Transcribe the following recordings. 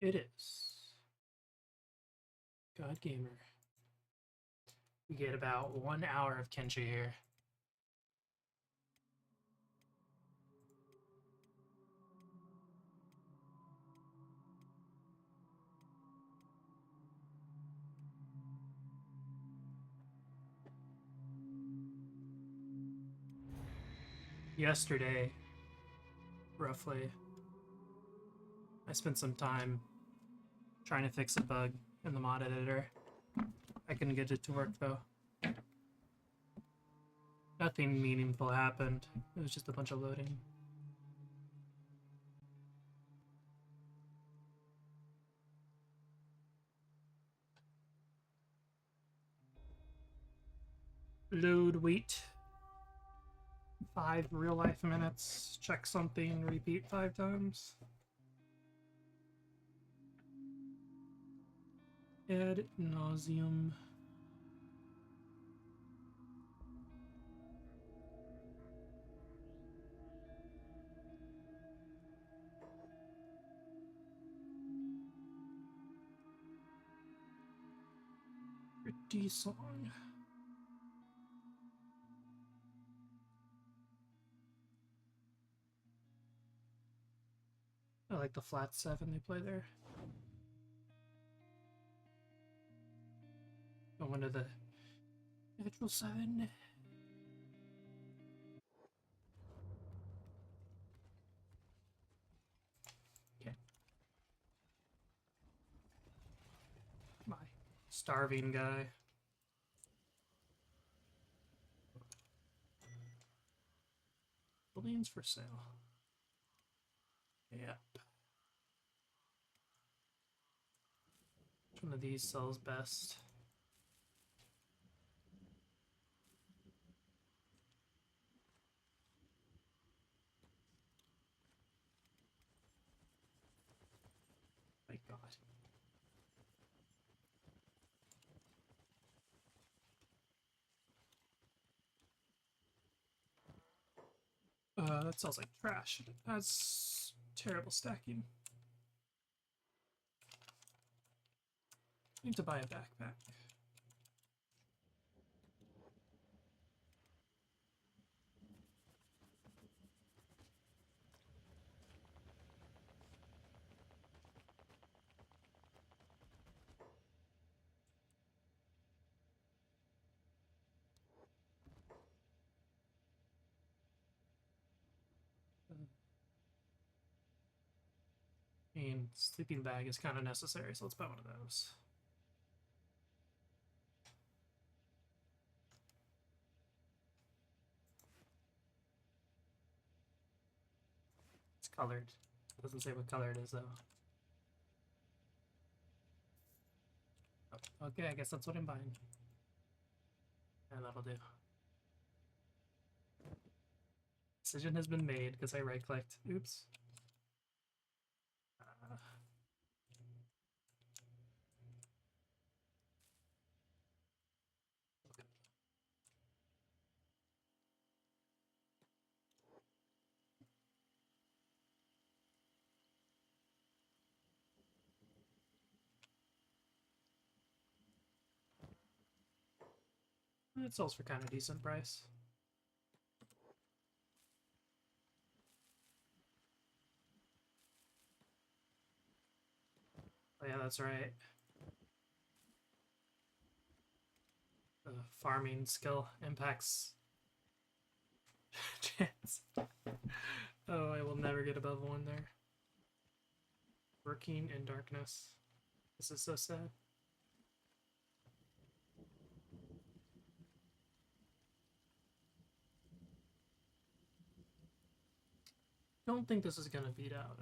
It is. God Gamer. We get about 1 hour of Kenshi here. Yesterday, roughly, I spent some time trying to fix a bug in the mod editor. I couldn't get it to work though. Nothing meaningful happened. It was just a bunch of loading. Load, wait. 5 real life minutes. Check something, repeat 5 times. Ad nauseum. Pretty song. I like the flat 7 they play there. Go into the natural 7. Okay. My starving guy. Buildings for sale. Yep. Which one of these sells best? My God. That sounds like trash. That's terrible stacking. I need to buy a backpack. I mean, sleeping bag is kind of necessary, so let's buy one of those. It's colored. It doesn't say what color it is, though. Oh, okay, I guess that's what I'm buying. And that'll do. Decision has been made because I right-clicked. Oops. It sells for kind of decent price. Oh yeah, that's right. The farming skill impacts chance. Oh, I will never get above 1 there. Working in darkness. This is so sad. Don't think this is gonna beat out.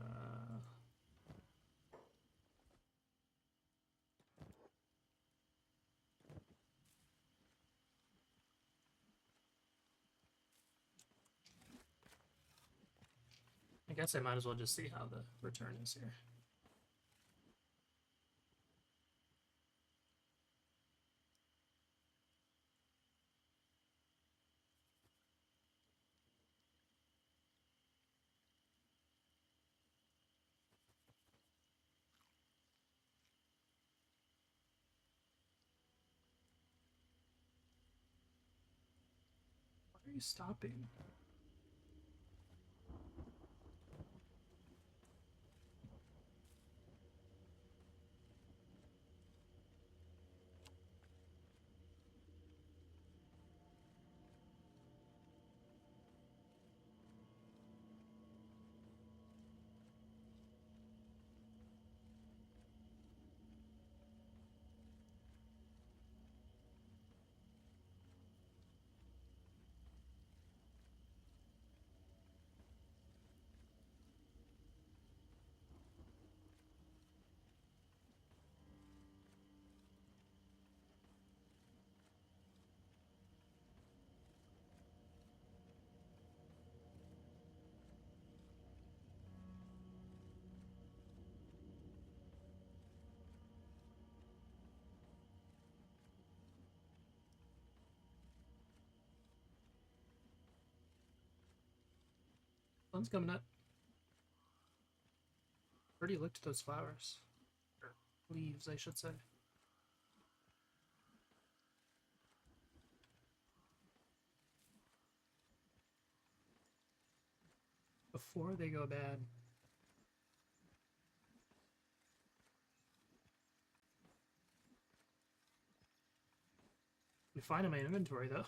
I guess I might as well just see how the return is here. you stopping? Sun's coming up. Already looked at those flowers. Or leaves, I should say. Before they go bad. We find in my inventory though.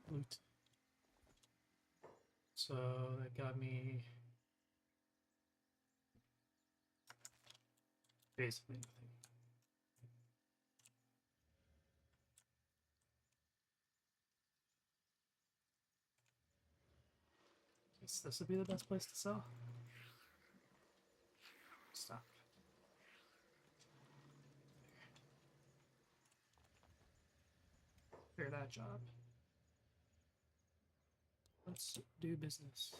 Loot. So that got me basically nothing. Guess this would be the best place to sell. Stop. Clear that job. Let's do business.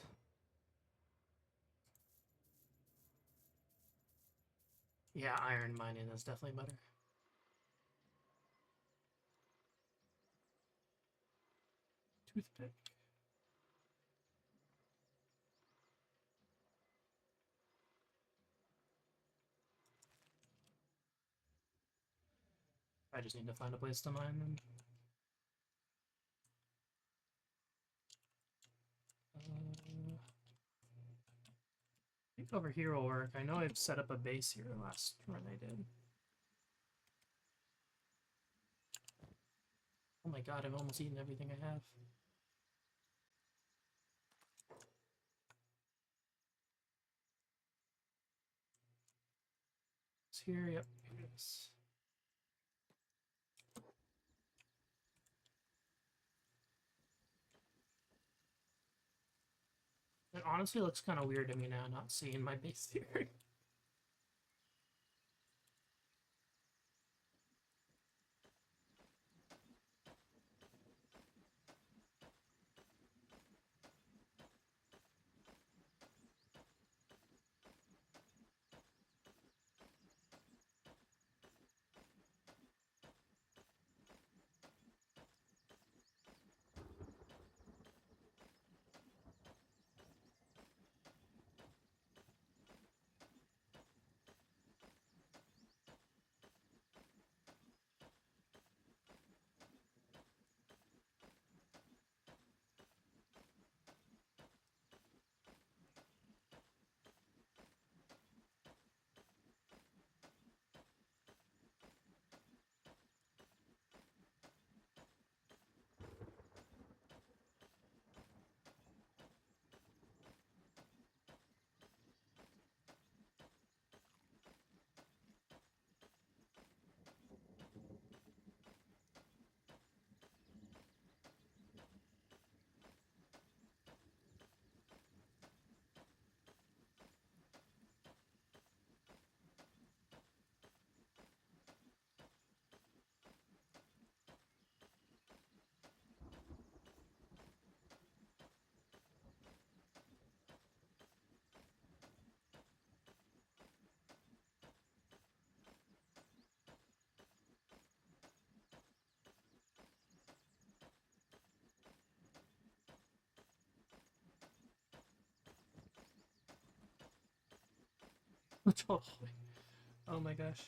Yeah, iron mining is definitely better. Toothpick. I just need to find a place to mine them. I think over here will work. I know I've set up a base here last run I did. Oh my god, I've almost eaten everything I have. It's here, yep, here it is. It honestly looks kind of weird to me now, not seeing my base here. Totally. Oh my gosh.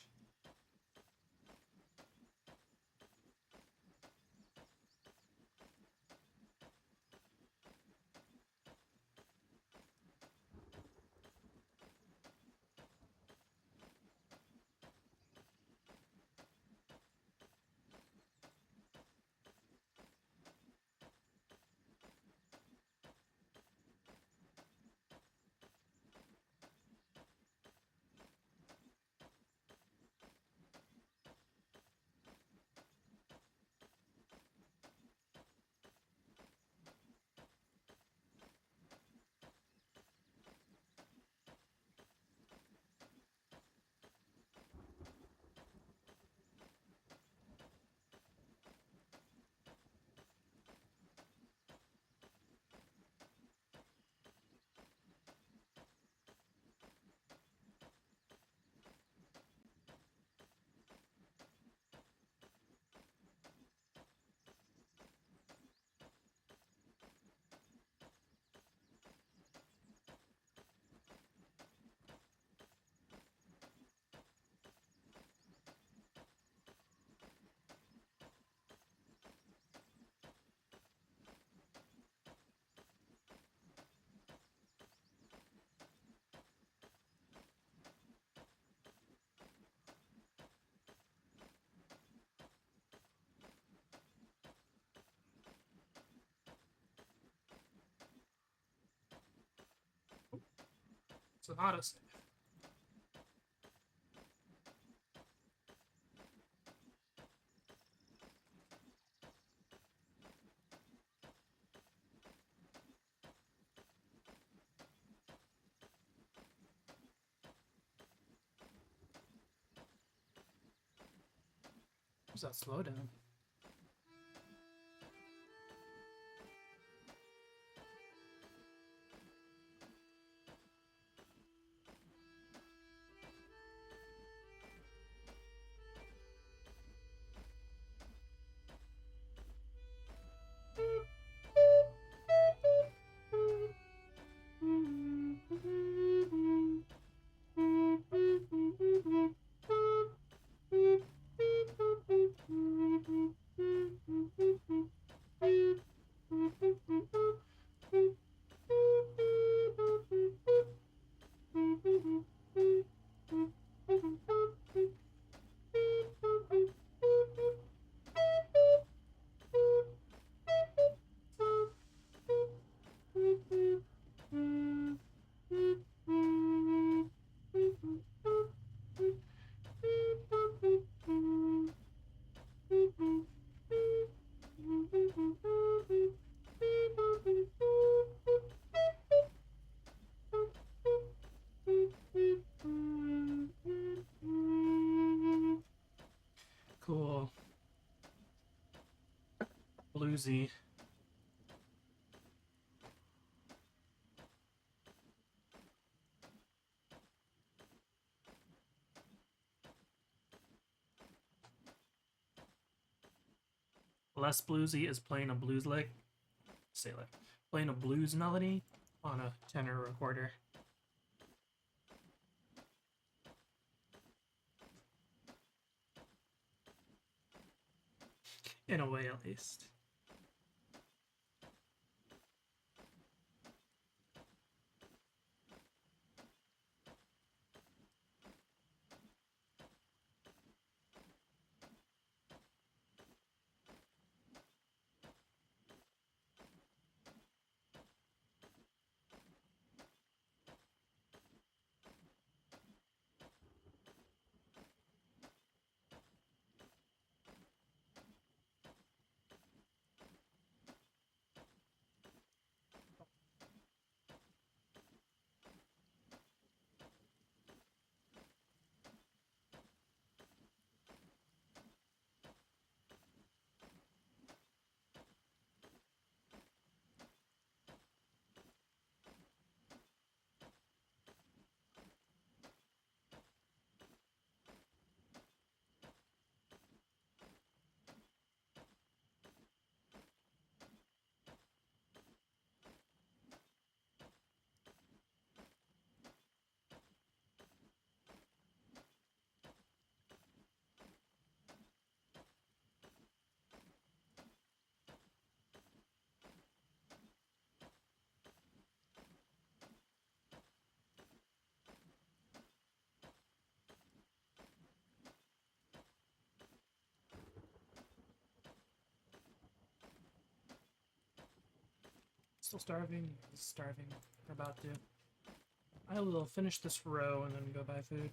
It's an autosave. Where's that slowdown? Cool. Bluesy. Less bluesy is playing a blues lick. Say like playing a blues melody on a tenor recorder. In a way, at least. Still starving? Starving. We're about to. I will finish this row and then go buy food.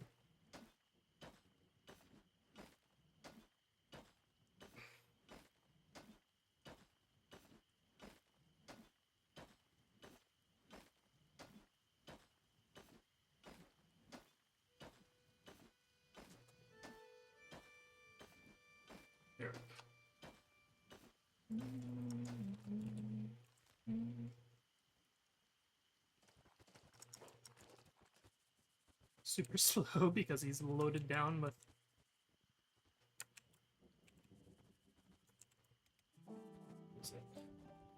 There. Super slow because he's loaded down with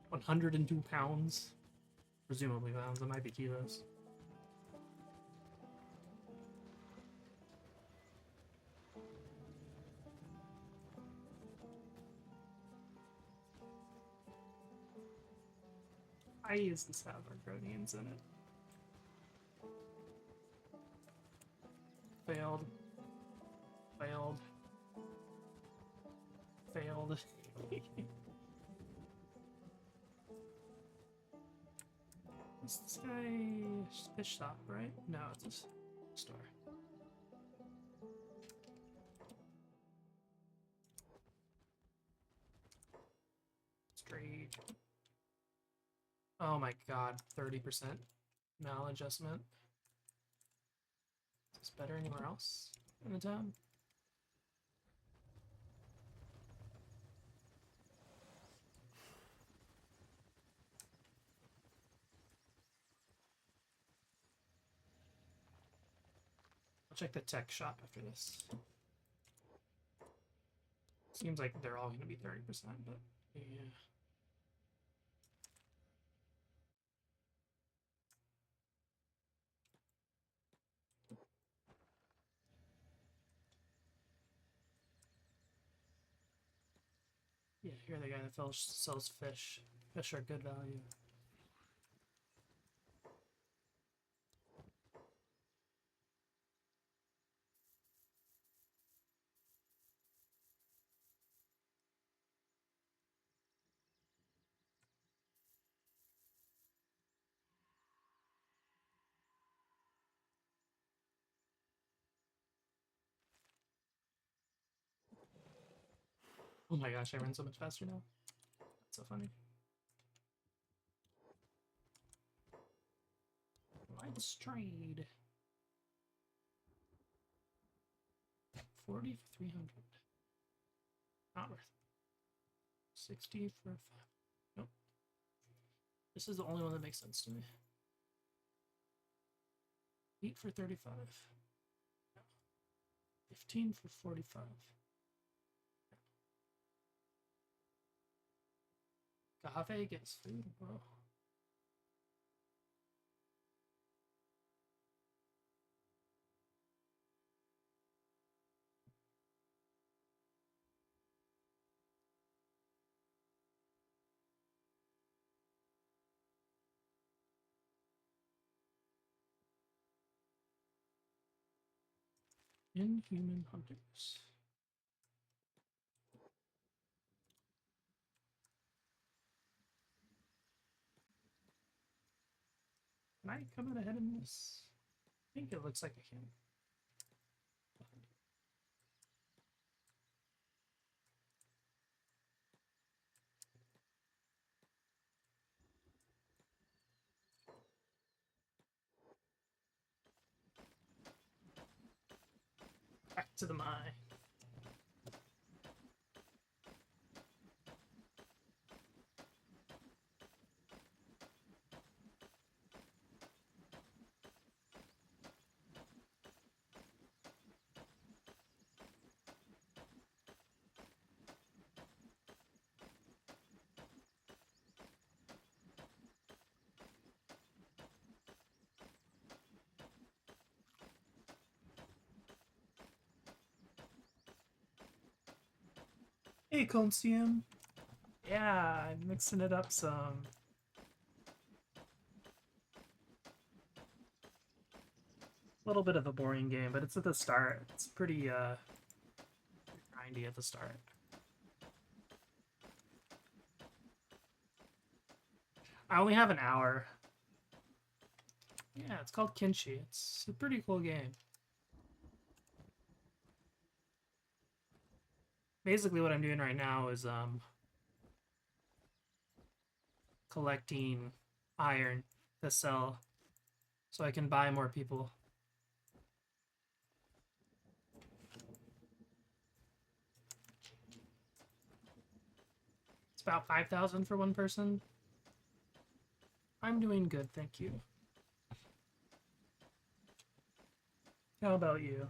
102 pounds. Presumably pounds, it might be kilos. Why does this have Argonians in it? Failed. Failed. Failed. Is this guy fish shop, right? No, it's a store. Trade. Oh my god, 30% maladjustment. Is this better anywhere else in the town? I'll check the tech shop after this. Seems like they're all going to be 30%, but yeah. Yeah, you're the guy that sells fish. Fish are good value. Oh my gosh, I run so much faster now. That's so funny. Let's trade. 40 for 300. Not worth it. 60 for 5. Nope. This is the only one that makes sense to me. 8 for 35. 15 for 45. Agave gets food, bro. Inhuman hunters. Can I come out ahead in this? I think it looks like I can. Back to the mine. Hey, Colcium. Yeah, I'm mixing it up some. A little bit of a boring game, but it's at the start. It's pretty grindy at the start. I only have an hour. Yeah, it's called Kenshi. It's a pretty cool game. Basically what I'm doing right now is collecting iron to sell so I can buy more people. It's about 5,000 for one person. I'm doing good, thank you. How about you?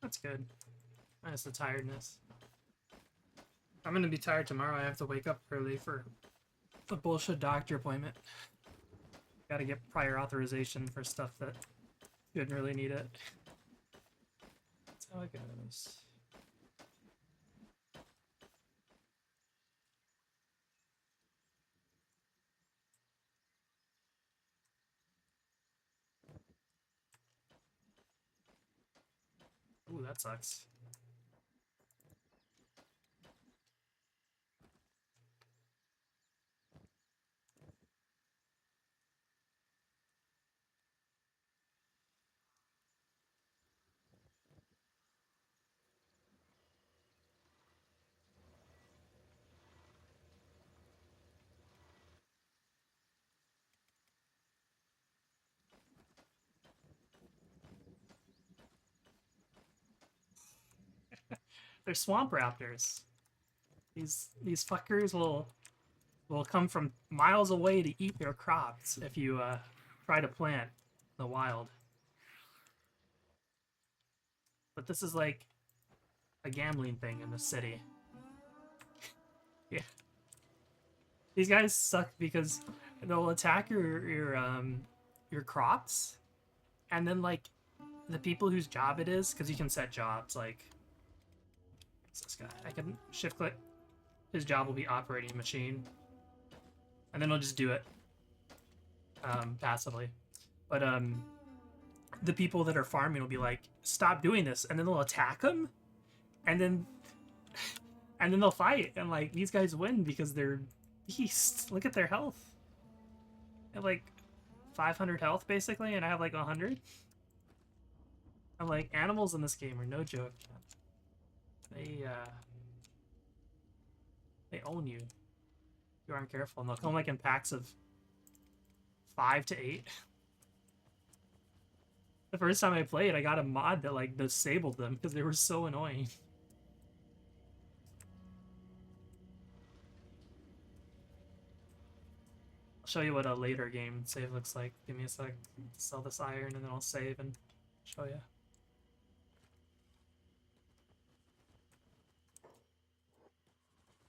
That's good. Minus the tiredness. I'm gonna be tired tomorrow. I have to wake up early for the bullshit doctor appointment. Gotta get prior authorization for stuff that shouldn't really need it. That's how it goes. that sucks. They're swamp raptors. These fuckers will come from miles away to eat your crops if you try to plant in the wild. But this is like a gambling thing in the city. Yeah. These guys suck because they'll attack your crops, and then like the people whose job it is, because you can set jobs like what's this guy. I can shift click. His job will be operating a machine, and then he'll just do it passively. But the people that are farming will be like, stop doing this, and then they'll attack him, and then they'll fight, and like these guys win because they're beasts. Look at their health. They have like 500 health basically, and I have like 100. I'm like, animals in this game are no joke. They own you. You aren't careful, and they'll come like in packs of 5 to 8. The first time I played, I got a mod that like disabled them because they were so annoying. I'll show you what a later game save looks like. Give me a sec. Sell this iron and then I'll save and show you.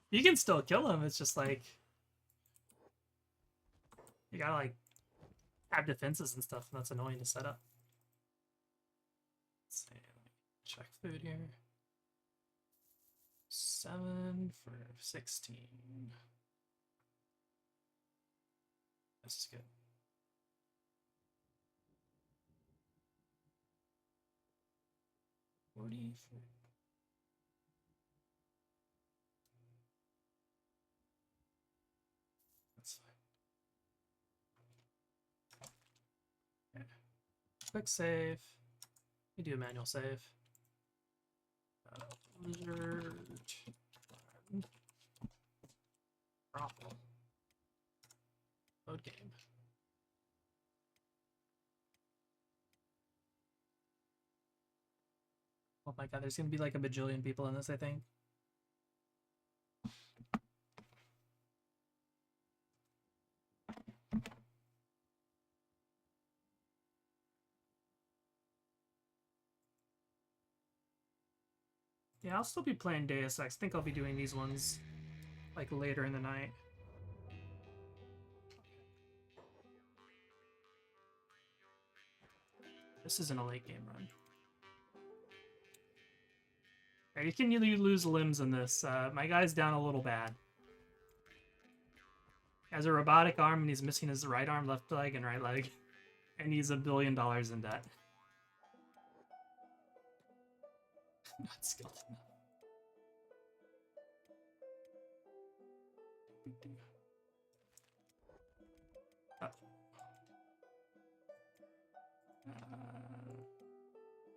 You can still kill him. It's just like you gotta like have defenses and stuff, and that's annoying to set up. Let's see. Let me check food here. 7 for 16. This is good. $40 for... That's fine. Okay. Quick save. We do a manual save. Lizard. Awful. Load game. Oh my god, there's gonna be like a bajillion people in this, I think. Yeah, I'll still be playing Deus Ex. I think I'll be doing these ones like later in the night. This isn't a late game run. Yeah, you can lose limbs in this. My guy's down a little bad. He has a robotic arm and he's missing his right arm, left leg, and right leg. And he's $1 billion in debt. Not skilled enough.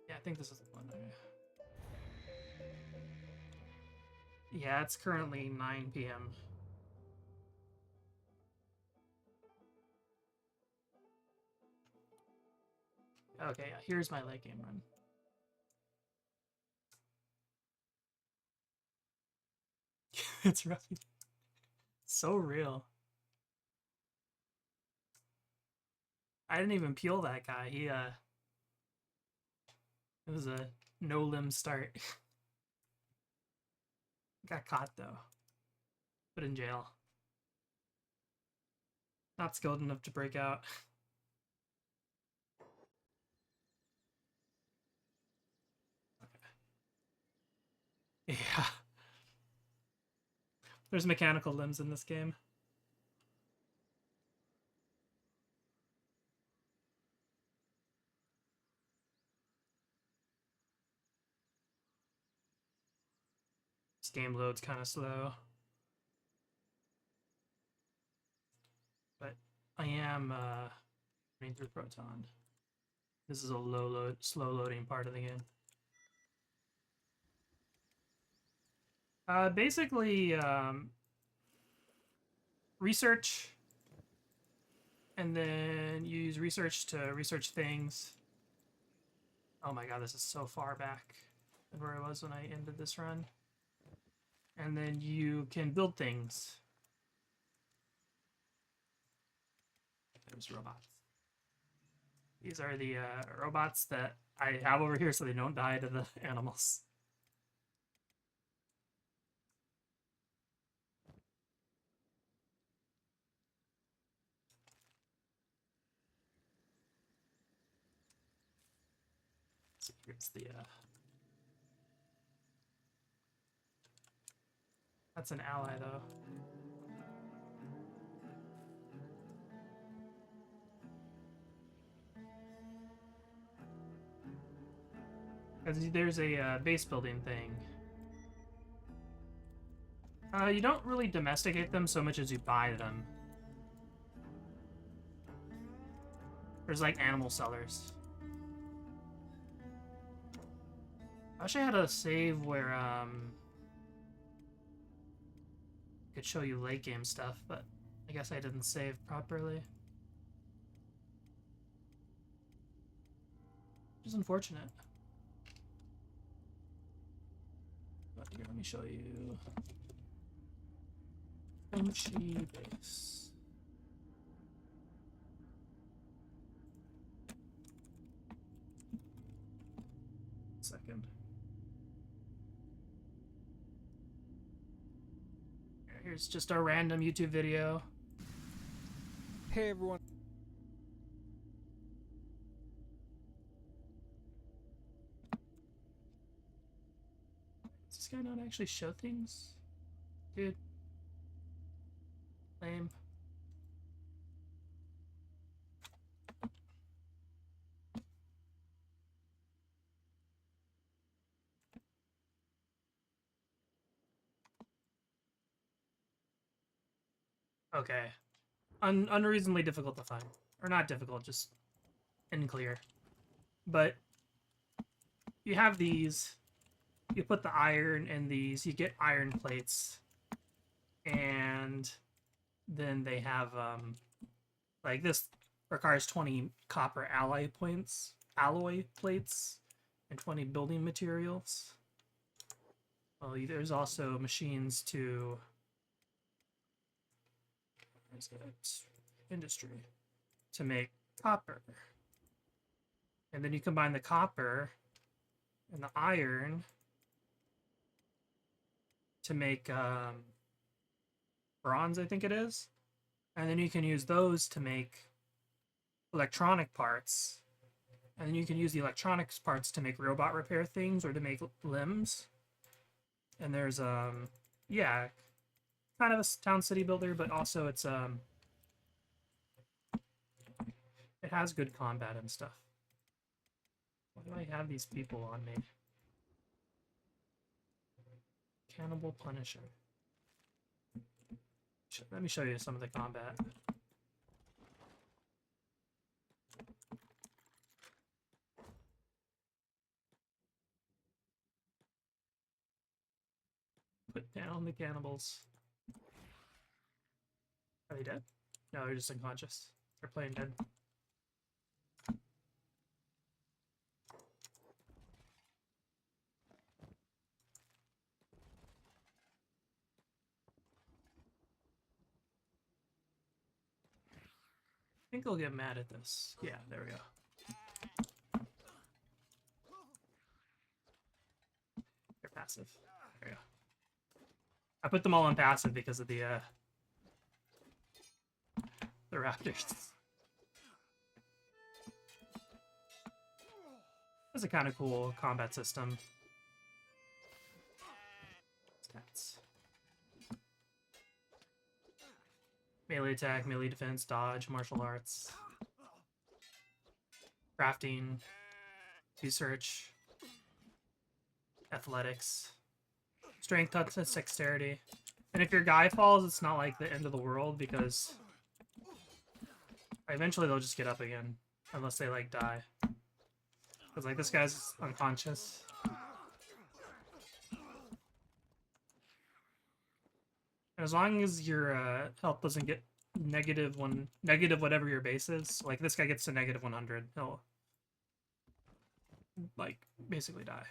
Yeah, I think this is the one. Yeah, it's currently 9 p.m. Okay, yeah, here's my late game run. It's rough. So real. I didn't even peel that guy. He it was a no limb start. Got caught though. Put in jail. Not skilled enough to break out. Okay. Yeah. There's mechanical limbs in this game. This game load's kind of slow. But I am running through Proton. This is a slow loading part of the game. Basically, research, and then use research to research things. Oh my god, this is so far back than where I was when I ended this run. And then you can build things. There's robots. These are the robots that I have over here so they don't die to the animals. So here's the that's an ally though. Because there's a base building thing. You don't really domesticate them so much as you buy them. There's like animal sellers. I wish I had a save where I could show you late game stuff, but I guess I didn't save properly. Which is unfortunate. But here, let me show you. Kenshi base. Second. Here's just a random YouTube video. Hey everyone. Does this guy not actually show things? Dude. Lame. Okay. Unreasonably difficult to find. Or not difficult, just unclear. But you have these. You put the iron in these. You get iron plates. And then they have, like this requires 20 copper alloy plates, and 20 building materials. Well, there's also machines to... Where's it? Industry. To make copper. And then you combine the copper and the iron to make bronze, I think it is. And then you can use those to make electronic parts. And then you can use the electronics parts to make robot repair things or to make limbs. And there's, yeah, kind of a town city builder, but also it's, it has good combat and stuff. Why do I have these people on me? Cannibal Punisher. Let me show you some of the combat. Put down the cannibals. Are they dead? No, they're just unconscious. They're playing dead. I think they'll get mad at this. Yeah, there we go. They're passive. There we go. I put them all on passive because of the raptors. That's a kind of cool combat system. Stats. Melee attack, melee defense, dodge, martial arts. Crafting, research, athletics. Strength up to dexterity. And if your guy falls, it's not like the end of the world because eventually they'll just get up again. Unless they like die. Because like this guy's unconscious. And as long as your health doesn't get negative whatever your base is, like this guy gets to negative 100, he'll like basically die.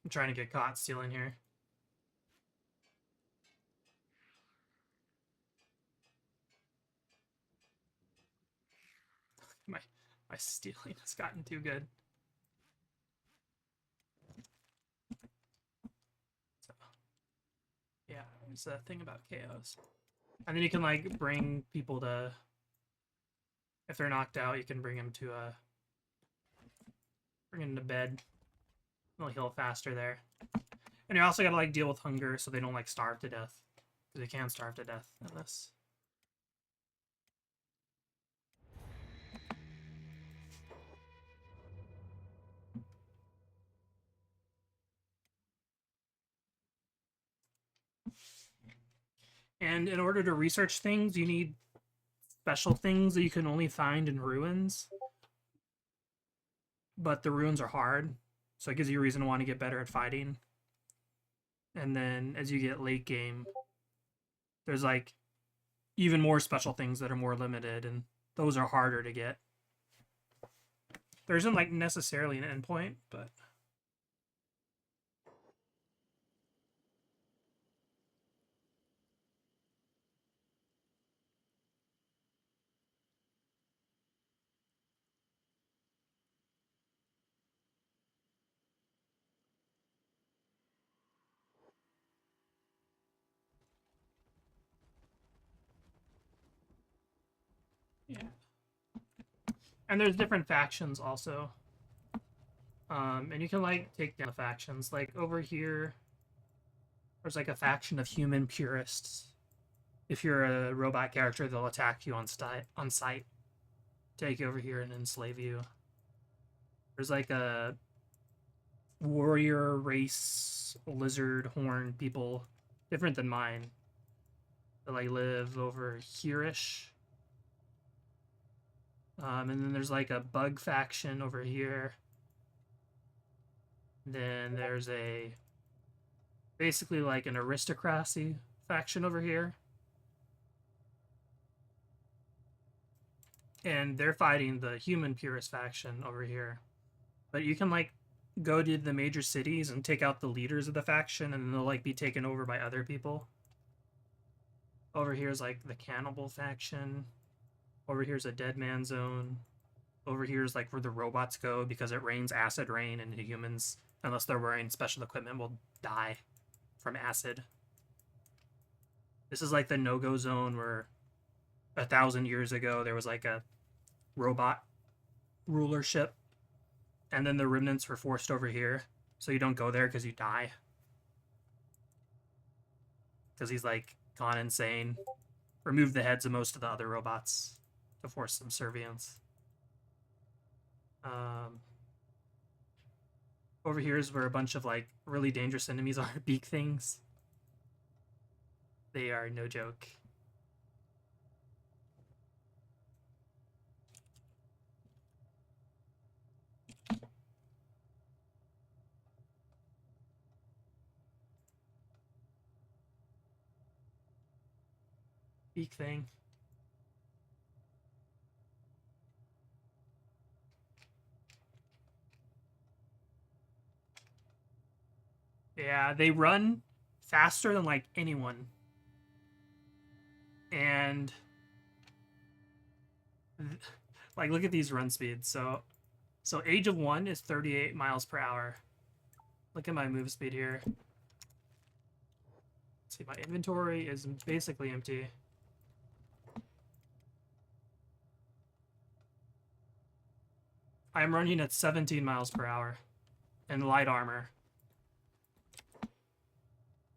I'm trying to get caught stealing here. My stealing has gotten too good. So, yeah, it's a thing about KOs. And then you can like bring people to, if they're knocked out, you can bring them to bring them to bed. They'll heal faster there. And you also gotta like deal with hunger so they don't like starve to death. Because they can starve to death in this. And in order to research things, you need special things that you can only find in ruins. But the ruins are hard, so it gives you a reason to want to get better at fighting. And then as you get late game, there's like even more special things that are more limited, and those are harder to get. There isn't like necessarily an endpoint, but yeah. And there's different factions also. And you can like take down the factions. Like over here, there's like a faction of human purists. If you're a robot character, they'll attack you on sight, take you over here and enslave you. There's like a warrior race, lizard horn people, different than mine, that like live over here-ish. And then there's like a bug faction over here. Then there's a basically like an aristocracy faction over here. And they're fighting the human purist faction over here. But you can like go to the major cities and take out the leaders of the faction, and they'll like be taken over by other people. Over here is like the cannibal faction. Over here's a dead man zone. Over here is like where the robots go because it rains acid rain, and the humans, unless they're wearing special equipment, will die from acid. This is like the no-go zone where 1,000 years ago there was like a robot rulership, and then the remnants were forced over here, so you don't go there because you die. Because he's like gone insane. Removed the heads of most of the other robots to force subservience. Over here is where a bunch of like really dangerous enemies are. Beak things. They are no joke. Beak thing. Yeah, they run faster than like anyone. And like look at these run speeds. So Age of 1 is 38 miles per hour. Look at my move speed here. Let's see, my inventory is basically empty. I'm running at 17 miles per hour in light armor.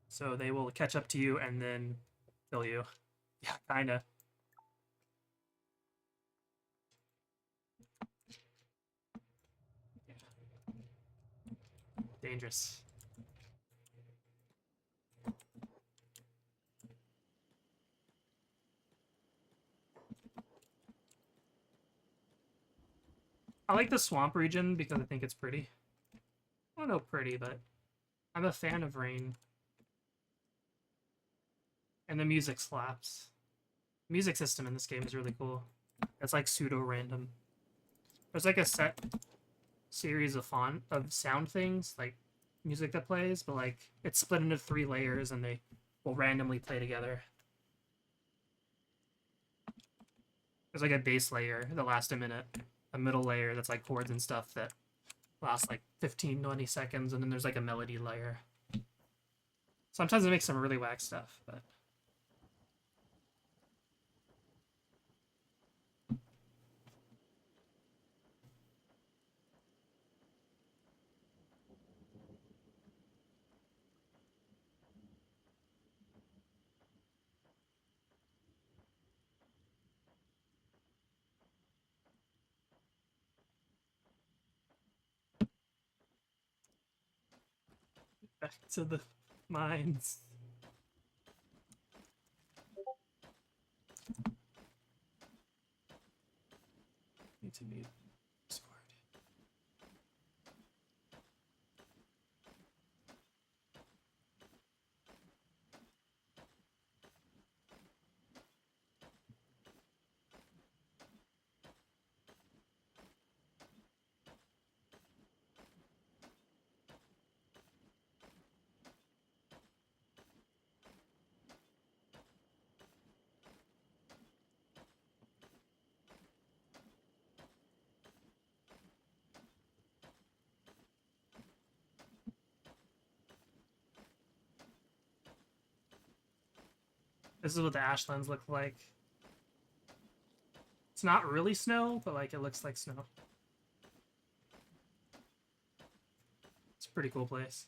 So they will catch up to you and then kill you. Yeah, kinda. Dangerous. I like the swamp region because I think it's pretty. I don't know pretty, but I'm a fan of rain. And the music slaps. The music system in this game is really cool. It's like pseudo-random. There's like a set series of sound things, like music that plays, but like it's split into 3 layers and they will randomly play together. There's like a base layer that lasts a minute, a middle layer that's like chords and stuff that lasts like 15, 20 seconds, and then there's like a melody layer. Sometimes it makes some really whack stuff, but back to the mines. Need to be Discord. This is what the ashlands look like. It's not really snow, but like it looks like snow. It's a pretty cool place.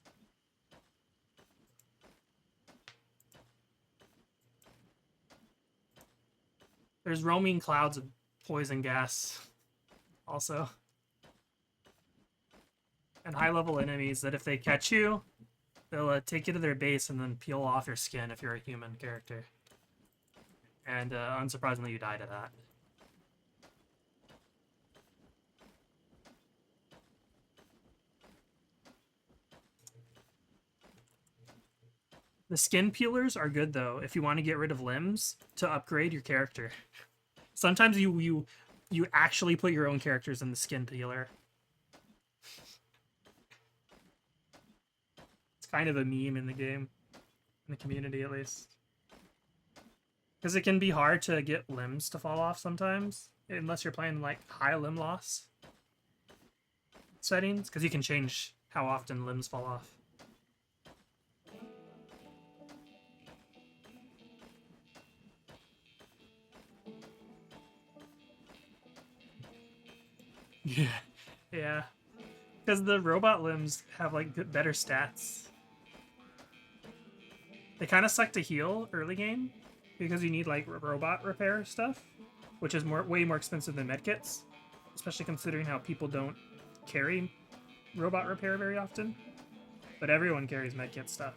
There's roaming clouds of poison gas also. And high-level enemies that if they catch you, they'll take you to their base and then peel off your skin if you're a human character. And unsurprisingly, you die to that. The skin peelers are good though if you want to get rid of limbs to upgrade your character. Sometimes you actually put your own characters in the skin peeler. It's kind of a meme in the game, in the community at least. Because it can be hard to get limbs to fall off sometimes, unless you're playing like high limb loss settings, because you can change how often limbs fall off. Yeah, yeah. Because the robot limbs have like better stats. They kind of suck to heal early game because you need like robot repair stuff, which is way more expensive than medkits, especially considering how people don't carry robot repair very often. But everyone carries medkit stuff.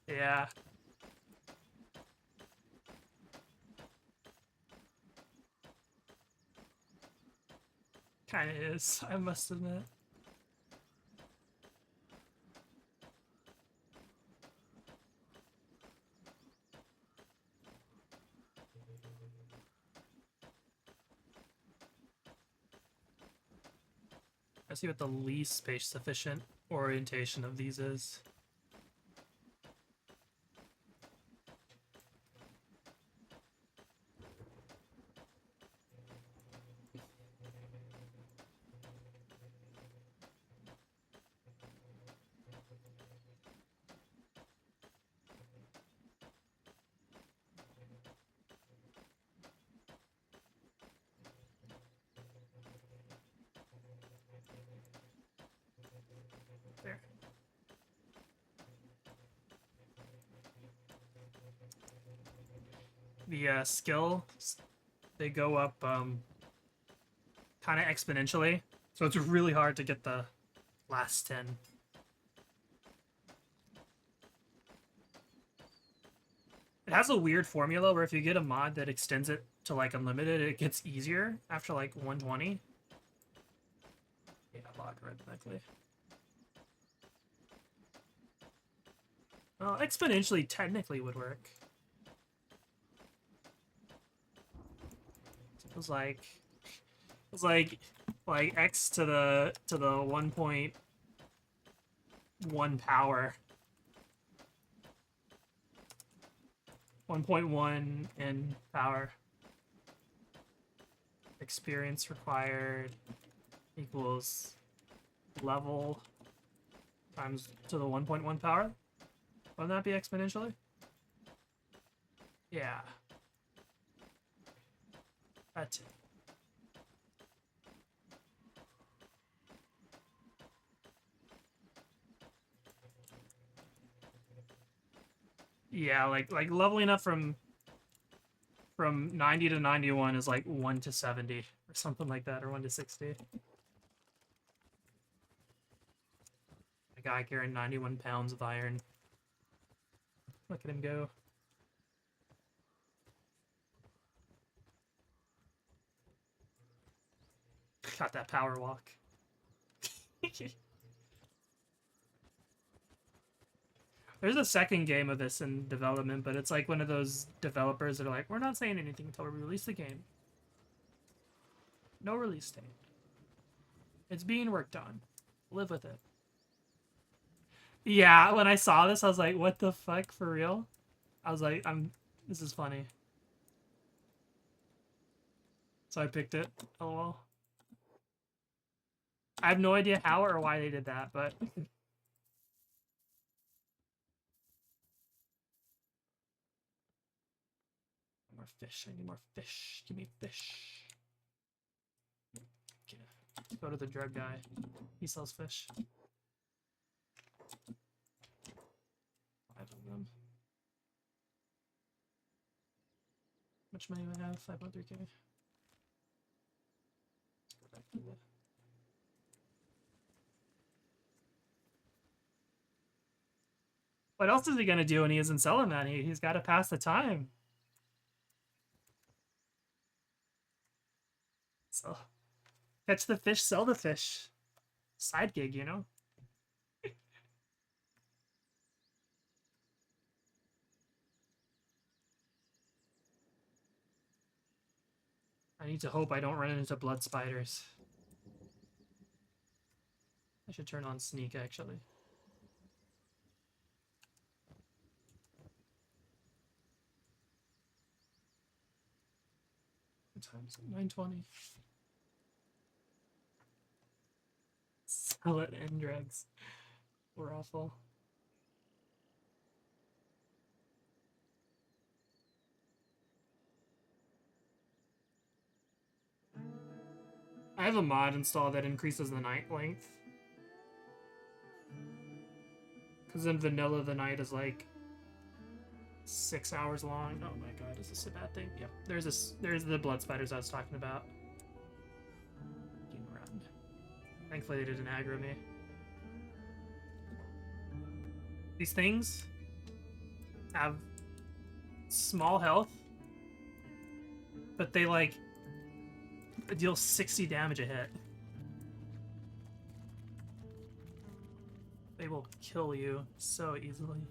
Yeah. Kinda is, I must admit. Let's see what the least space sufficient orientation of these is. the skills, they go up kind of exponentially. So it's really hard to get the last 10. It has a weird formula where if you get a mod that extends it to like unlimited, it gets easier after like 120. Yeah, logarithmically. Well, exponentially technically would work. It was like x to the 1.1 power. 1.1 in power. Experience required equals level times to the 1.1 power. Wouldn't that be exponentially? Yeah. That's it. Yeah, like leveling up from 90 to 91 is like 1 to 70 or something like that, or 1 to 60. A guy carrying 91 pounds of iron. Look at him go. Got that power walk. There's a second game of this in development, but it's like one of those developers that are like, we're not saying anything until we release the game. No release date. It's being worked on. Live with it. Yeah, when I saw this, I was like, what the fuck, for real? I was like, this is funny. So I picked it. LOL. I have no idea how or why they did that, but... More fish. I need more fish. Give me fish. Okay. Let's go to the drug guy. He sells fish. 5 of them. How much money do I have? 5.3k. Let's go back to the... What else is he gonna do when he isn't selling that? He's got to pass the time. So, catch the fish, sell the fish. Side gig, you know? I need to hope I don't run into blood spiders. I should turn on sneak, actually. What time is it? 9:20. Sell it and drugs. We're awful. I have a mod installed that increases the night length. Because in vanilla, the night is like 6 hours long. Oh my god, is this a bad thing? Yep. There's the blood spiders I was talking about. Around. Thankfully, they didn't aggro me. These things have small health, but they like deal 60 damage a hit. They will kill you so easily.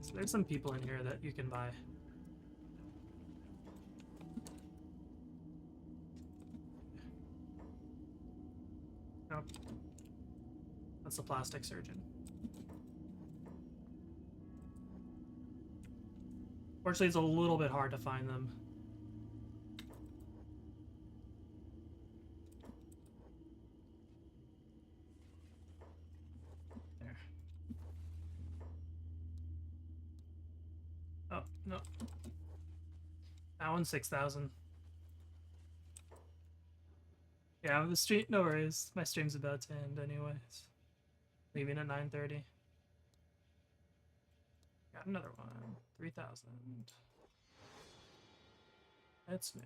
So there's some people in here that you can buy. Nope. That's the plastic surgeon. Fortunately, it's a little bit hard to find them. There. Oh, no. That one's 6,000. Yeah, the stream. No worries. My stream's about to end anyways. Leaving at 9:30. Got another one. 3,000. Let's move.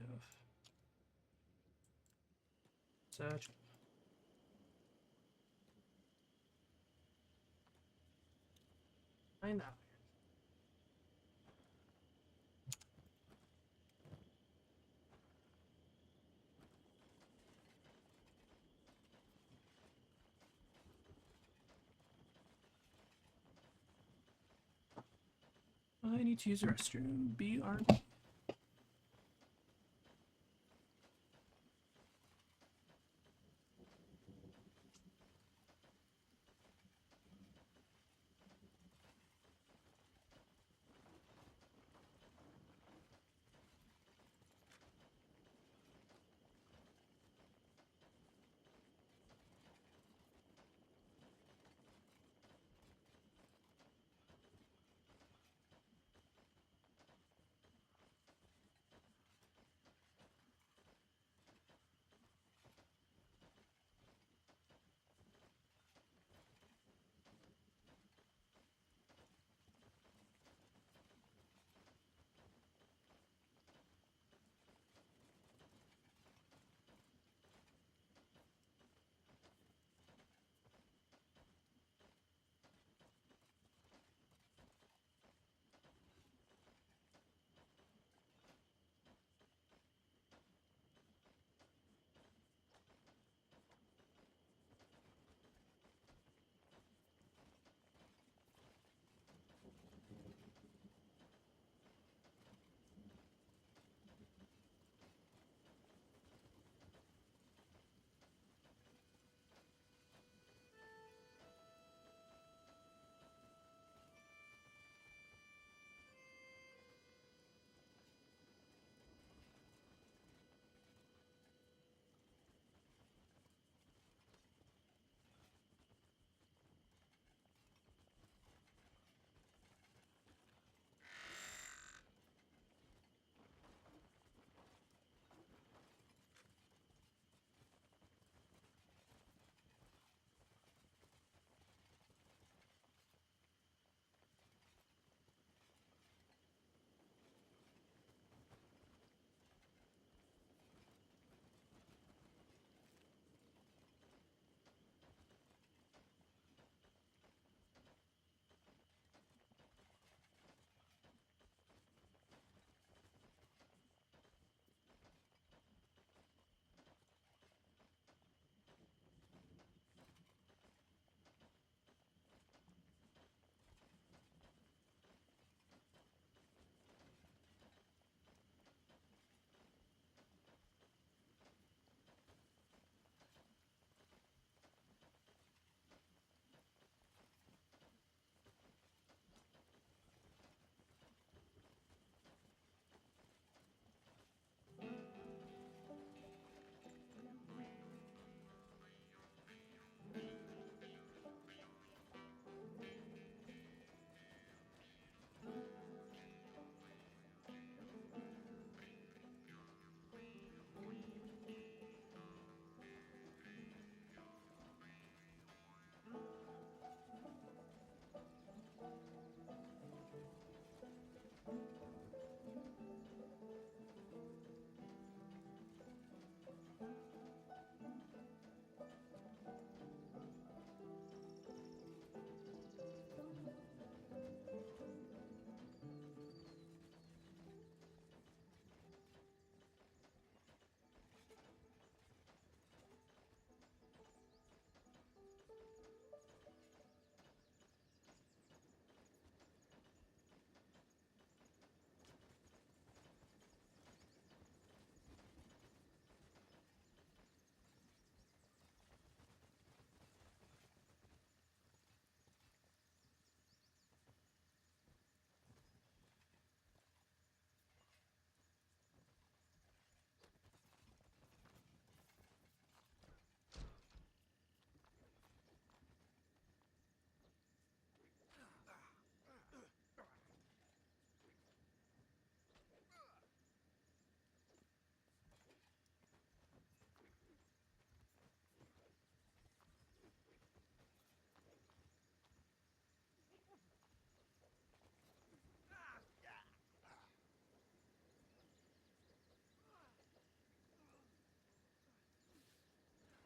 Search. I know. I need to use the restroom. BR.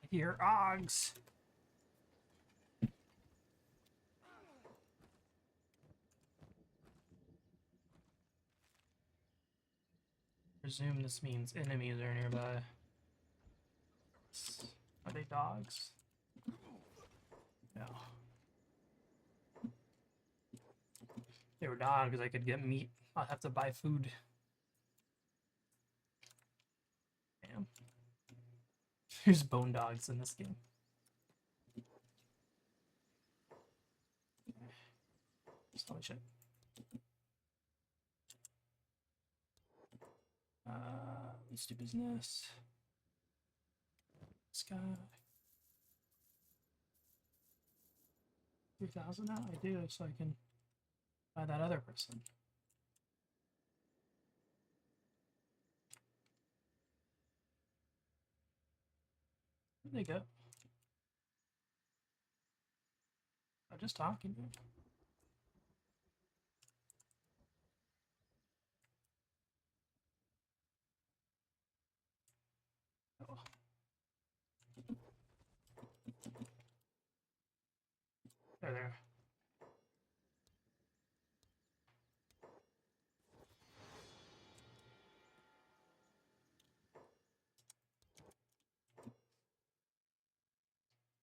hear Ogs. Presume this means enemies are nearby. Are they dogs? No. If they were dogs, I could get meat. I'll have to buy food. Damn. There's bone dogs in this game. Holy shit. Let's do business. This guy. 3,000 now? I do, so I can buy that other person. Where'd they go? I'm just talking to him. Oh. There.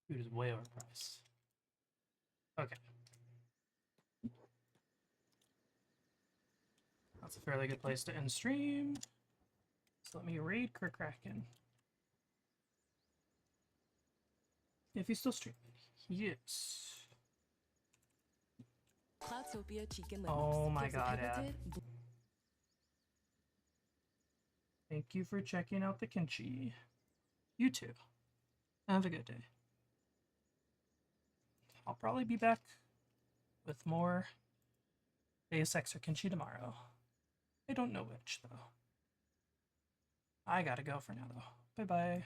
Food is way overpriced. Okay. That's a fairly good place to end stream. So let me raid Kraken. If he's still streaming. He is. Oh my god, Ad. Thank you for checking out the Kenshi. You too. Have a good day. I'll probably be back with more Deus Ex or Kenshi tomorrow. I don't know which, though. I gotta go for now, though. Bye-bye.